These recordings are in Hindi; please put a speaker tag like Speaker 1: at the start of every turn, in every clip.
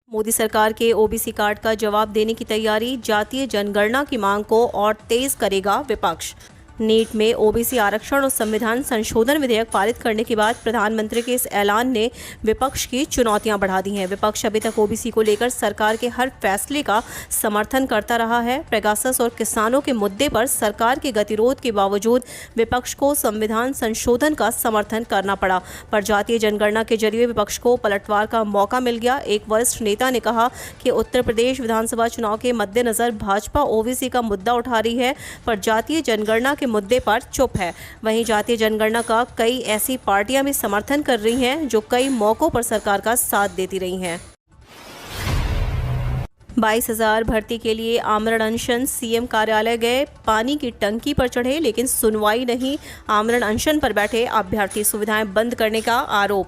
Speaker 1: मोदी सरकार के ओबीसी कार्ड का जवाब देने की तैयारी, जातीय जनगणना की मांग को और तेज करेगा विपक्ष। नीट में ओबीसी आरक्षण और संविधान संशोधन विधेयक पारित करने के बाद प्रधानमंत्री के इस ऐलान ने विपक्ष की चुनौतियां बढ़ा दी हैं। विपक्ष अभी तक ओबीसी को लेकर सरकार के हर फैसले का समर्थन करता रहा है। पेगासस और किसानों के मुद्दे पर सरकार के गतिरोध के बावजूद विपक्ष को संविधान संशोधन का समर्थन करना पड़ा, पर जातीय जनगणना के जरिए विपक्ष को पलटवार का मौका मिल गया। एक वरिष्ठ नेता ने कहा कि उत्तर प्रदेश विधानसभा चुनाव के मद्देनजर भाजपा ओबीसी का मुद्दा उठा रही है, पर जातीय जनगणना के मुद्दे पर चुप है। वहीं जातीय जनगणना का कई ऐसी पार्टियां भी समर्थन कर रही हैं जो कई मौकों पर सरकार का साथ देती रही हैं। 22,000 भर्ती के लिए आमरण अनशन, सीएम कार्यालय गए, पानी की टंकी पर चढ़े लेकिन सुनवाई नहीं। आमरण अनशन पर बैठे अभ्यर्थी, सुविधाएं बंद करने का आरोप।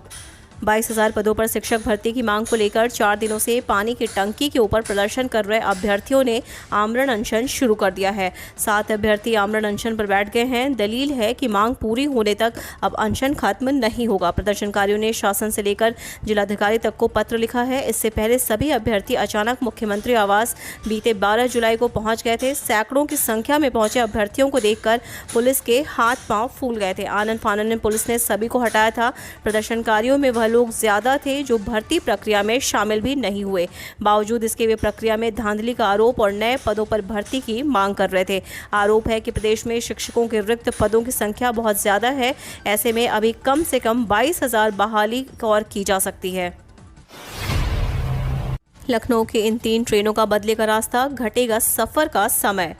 Speaker 1: 22,000 पदों पर शिक्षक भर्ती की मांग को लेकर 4 दिनों से पानी की टंकी के ऊपर प्रदर्शन कर रहे अभ्यर्थियों ने आमरण अनशन शुरू कर दिया है। 7 अभ्यर्थी आमरण अनशन पर बैठ गए हैं। दलील है कि मांग पूरी होने तक अब अनशन खत्म नहीं होगा। प्रदर्शनकारियों ने शासन से लेकर जिलाधिकारी तक को पत्र लिखा है। इससे पहले सभी अभ्यर्थी अचानक मुख्यमंत्री आवास बीते 12 जुलाई को पहुंच गए थे। सैकड़ों की संख्या में पहुंचे अभ्यर्थियों को देखकर पुलिस के हाथ पांव फूल गए थे। आनन फानन में पुलिस ने सभी को हटाया था। प्रदर्शनकारियों में वह लोग ज्यादा थे जो भर्ती प्रक्रिया में शामिल भी नहीं हुए। बावजूद इसके वे प्रक्रिया में धांधली का आरोप और नए पदों पर भर्ती की मांग कर रहे थे। आरोप है कि प्रदेश में शिक्षकों के रिक्त पदों की संख्या बहुत ज्यादा है। ऐसे में अभी कम से कम 22,000 बहाली और की जा सकती है। लखनऊ के इन 3 ट्रेनों का बदलेगा रास्ता, घटेगा सफर का समय।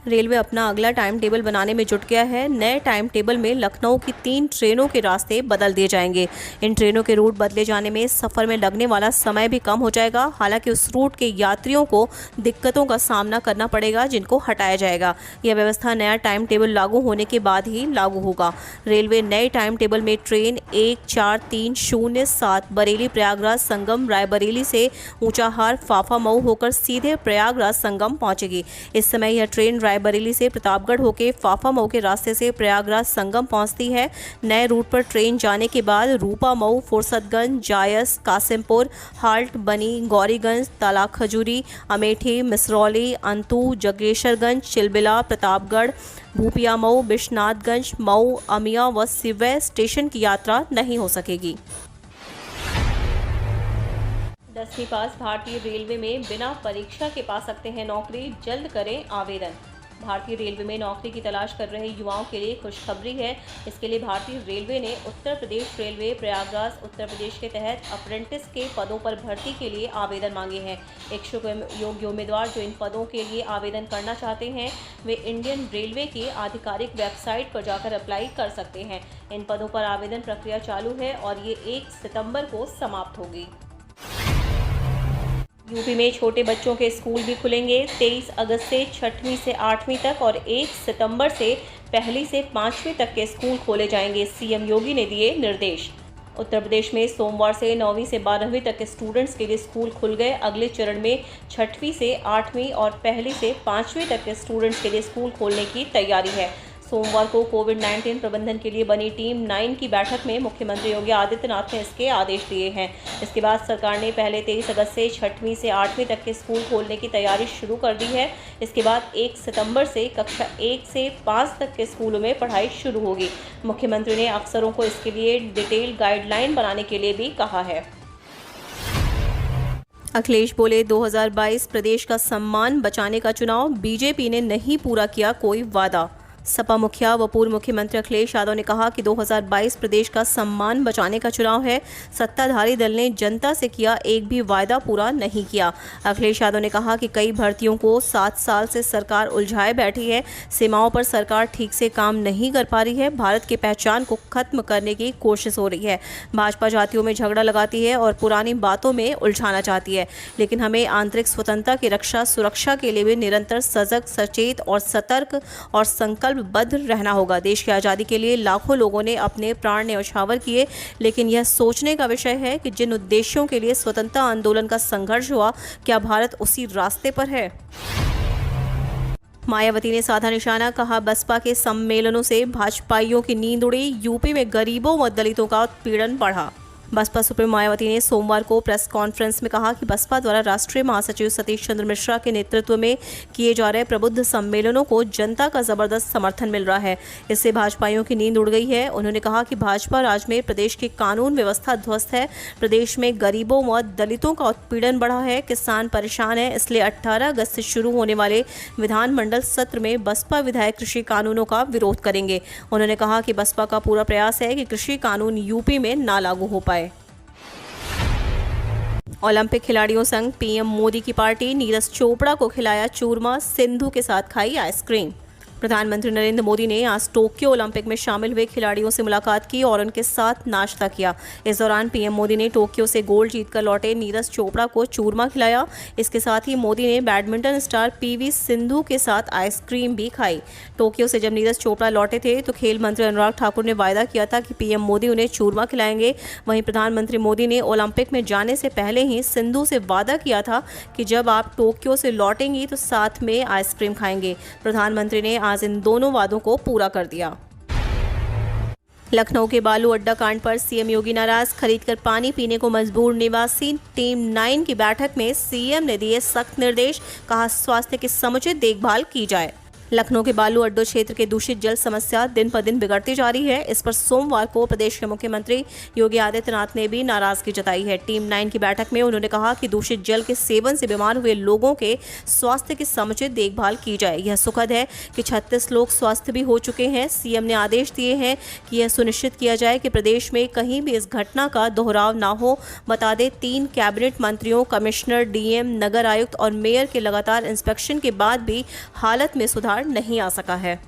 Speaker 1: रेलवे अपना अगला टाइम टेबल बनाने में जुट गया है। नए टाइम टेबल में लखनऊ की 3 ट्रेनों के रास्ते बदल दिए जाएंगे। इन ट्रेनों के रूट बदले जाने में सफ़र में लगने वाला समय भी कम हो जाएगा। हालांकि उस रूट के यात्रियों को दिक्कतों का सामना करना पड़ेगा, जिनको हटाया जाएगा। यह व्यवस्था नया टाइम टेबल लागू होने के बाद ही लागू होगा। रेलवे नए टाइम टेबल में ट्रेन 14307 बरेली प्रयागराज संगम रायबरेली से ऊंचाहार फाफा मऊ होकर सीधे प्रयागराज संगम पहुंचेगी। इस समय यह ट्रेन रायबरेली से प्रतापगढ़ होकर फाफा मऊ के रास्ते से प्रयागराज संगम पहुंचती है। नए रूट पर ट्रेन जाने के बाद रूपा मऊ, फुर्सतगंज, जायस, कासिमपुर, हाल्ट बनी, गौरीगंज, तालाब खजूरी, अमेठी, मिसरौली, अंतू, जगेशरगंज, चिलबिला, प्रतापगढ़, भूपिया मऊ, बिश्नाथगंज, मऊ, अमिया व सिवै स्टेशन की यात्रा नहीं हो सकेगी। 10वीं पास भारतीय रेलवे में बिना परीक्षा के पा सकते हैं नौकरी, जल्द करें आवेदन। भारतीय रेलवे में नौकरी की तलाश कर रहे युवाओं के लिए खुशखबरी है। इसके लिए भारतीय रेलवे ने उत्तर प्रदेश रेलवे प्रयागराज उत्तर प्रदेश के तहत अप्रेंटिस के पदों पर भर्ती के लिए आवेदन मांगे हैं। इच्छुक योग्य उम्मीदवार जो इन पदों के लिए आवेदन करना चाहते हैं वे इंडियन रेलवे की आधिकारिक वेबसाइट पर जाकर अप्लाई कर सकते हैं। इन पदों पर आवेदन प्रक्रिया चालू है और ये 1 सितंबर को समाप्त होगी। यूपी में छोटे बच्चों के स्कूल भी खुलेंगे। 23 अगस्त से 6वीं से 8वीं तक और 1 सितंबर से 1 से 5वीं तक के स्कूल खोले जाएंगे। सीएम योगी ने दिए निर्देश। उत्तर प्रदेश में सोमवार से 9वीं से 12वीं तक के स्टूडेंट्स के लिए स्कूल खुल गए। अगले चरण में 6वीं से 8वीं और 1 से 5वीं तक के स्टूडेंट्स के लिए स्कूल खोलने की तैयारी है। सोमवार को कोविड-19 प्रबंधन के लिए बनी टीम 9 की बैठक में मुख्यमंत्री योगी आदित्यनाथ ने इसके आदेश दिए हैं। इसके बाद सरकार ने पहले 23 अगस्त से 6वीं से 8वीं तक के स्कूल खोलने की तैयारी शुरू कर दी है। इसके बाद 1 सितंबर से कक्षा 1 से 5 तक के स्कूलों में पढ़ाई शुरू होगी। मुख्यमंत्री ने अफसरों को इसके लिए डिटेल गाइडलाइन बनाने के लिए भी कहा है। अखिलेश बोले 2022 प्रदेश का सम्मान बचाने का चुनाव, बीजेपी ने नहीं पूरा किया कोई वादा। सपा मुखिया व पूर्व मुख्यमंत्री अखिलेश यादव ने कहा कि 2022 प्रदेश का सम्मान बचाने का चुनाव है। सत्ताधारी दल ने जनता से किया एक भी वायदा पूरा नहीं किया। अखिलेश यादव ने कहा कि कई भर्तियों को 7 साल से सरकार उलझाए बैठी है। सीमाओं पर सरकार ठीक से काम नहीं कर पा रही है। भारत की पहचान को खत्म करने की कोशिश हो रही है। भाजपा जातियों में झगड़ा लगाती है और पुरानी बातों में उलझाना चाहती है, लेकिन हमें आंतरिक स्वतंत्रता की रक्षा सुरक्षा के लिए भी निरंतर सजग, सचेत और सतर्क और संकल्पबद्ध रहना होगा। देश की आज़ादी के लिए लाखों लोगों ने अपने प्राण न्यौछावर किए, लेकिन यह सोचने का विषय है कि जिन उद्देश्यों के लिए स्वतंत्रता आंदोलन का संघर्ष हुआ, क्या भारत उसी रास्ते पर है? मायावती ने साधा निशाना, कहा बसपा के सम्मेलनों से भाजपाइयों की नींद उड़ी। यूपी में गरीबों व दलितों का उत्पीड़न बढ़ा। बसपा सुप्रीमो मायावती ने सोमवार को प्रेस कॉन्फ्रेंस में कहा कि बसपा द्वारा राष्ट्रीय महासचिव सतीश चंद्र मिश्रा के नेतृत्व में किए जा रहे प्रबुद्ध सम्मेलनों को जनता का जबरदस्त समर्थन मिल रहा है। इससे भाजपाइयों की नींद उड़ गई है। उन्होंने कहा कि भाजपा राज में प्रदेश की कानून व्यवस्था ध्वस्त है, प्रदेश में गरीबों व दलितों का उत्पीड़न बढ़ा है, किसान परेशान है। इसलिए 18 अगस्त से शुरू होने वाले विधानमंडल सत्र में बसपा विधायक कृषि कानूनों का विरोध करेंगे। उन्होंने कहा कि बसपा का पूरा प्रयास है कि कृषि कानून यूपी में ना लागू हो पाए। ओलंपिक खिलाड़ियों संग पीएम मोदी की पार्टी, नीरज चोपड़ा को खिलाया चूरमा, सिंधु के साथ खाई आइसक्रीम। प्रधानमंत्री नरेंद्र मोदी ने आज टोक्यो ओलंपिक में शामिल हुए खिलाड़ियों से मुलाकात की और उनके साथ नाश्ता किया। इस दौरान पीएम मोदी ने टोक्यो से गोल्ड जीतकर लौटे नीरज चोपड़ा को चूरमा खिलाया। इसके साथ ही मोदी ने बैडमिंटन स्टार पीवी सिंधु के साथ आइसक्रीम भी खाई। टोक्यो से जब नीरज चोपड़ा लौटे थे तो खेल मंत्री अनुराग ठाकुर ने वायदा किया था कि पीएम मोदी उन्हें चूरमा खिलाएंगे। वहीं प्रधानमंत्री मोदी ने ओलंपिक में जाने से पहले ही सिंधु से वादा किया था कि जब आप टोक्यो से लौटेंगी तो साथ में आइसक्रीम खाएंगे। प्रधानमंत्री ने आज इन दोनों वादों को पूरा कर दिया। लखनऊ के बालू अड्डा कांड पर सीएम योगी नाराज, खरीदकर पानी पीने को मजबूर निवासी। टीम 9 की बैठक में सीएम ने दिए सख्त निर्देश, कहा स्वास्थ्य की समुचित देखभाल की जाए। लखनऊ के बालू अड्डा क्षेत्र के दूषित जल समस्या दिन पर दिन बिगड़ती जा रही है। इस पर सोमवार को प्रदेश के मुख्यमंत्री योगी आदित्यनाथ ने भी नाराजगी जताई है। टीम 9 की बैठक में उन्होंने कहा कि दूषित जल के सेवन से बीमार हुए लोगों के स्वास्थ्य की समुचित देखभाल की जाए। यह सुखद है कि 36 लोग स्वस्थ भी हो चुके हैं। सीएम ने आदेश दिए हैं कि यह सुनिश्चित किया जाए कि प्रदेश में कहीं भी इस घटना का दोहराव ना हो। बता दें 3 कैबिनेट मंत्रियों, कमिश्नर, डीएम, नगर आयुक्त और मेयर के लगातार इंस्पेक्शन के बाद भी हालत में सुधार नहीं आ सका है।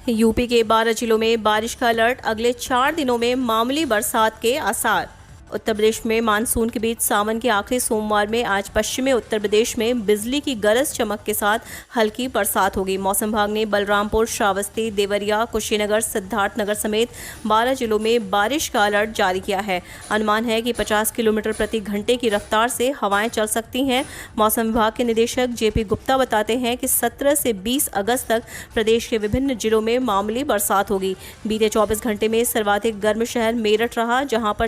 Speaker 1: यूपी के 12 जिलों में बारिश का अलर्ट, अगले 4 दिनों में मामूली बरसात के आसार। उत्तर प्रदेश में मानसून के बीच सावन के आखिरी सोमवार में आज पश्चिमी उत्तर प्रदेश में बिजली की गरज चमक के साथ हल्की बरसात होगी। मौसम विभाग ने बलरामपुर, श्रावस्ती, देवरिया, कुशीनगर, सिद्धार्थनगर समेत 12 जिलों में बारिश का अलर्ट जारी किया है। अनुमान है कि 50 किलोमीटर प्रति घंटे की रफ्तार से हवाएं चल सकती हैं। मौसम विभाग के निदेशक जेपी गुप्ता बताते हैं कि 17 से 20 अगस्त तक प्रदेश के विभिन्न जिलों में मामूली बरसात होगी। बीते 24 घंटे में सर्वाधिक गर्म शहर मेरठ रहा, जहां पर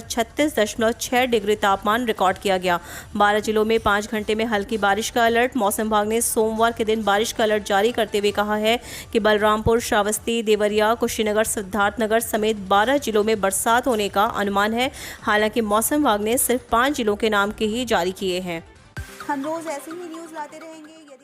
Speaker 1: 36.6 डिग्री तापमान रिकॉर्ड किया गया। 12 जिलों में 5 घंटे में हल्की बारिश का अलर्ट। मौसम विभाग ने सोमवार के दिन बारिश का अलर्ट जारी करते हुए कहा है कि बलरामपुर, श्रावस्ती, देवरिया, कुशीनगर, सिद्धार्थनगर समेत 12 जिलों में बरसात होने का अनुमान है। हालांकि मौसम विभाग ने सिर्फ 5 जिलों के नाम के ही जारी किए हैं। हम रोज ऐसी ही न्यूज लाते रहेंगे।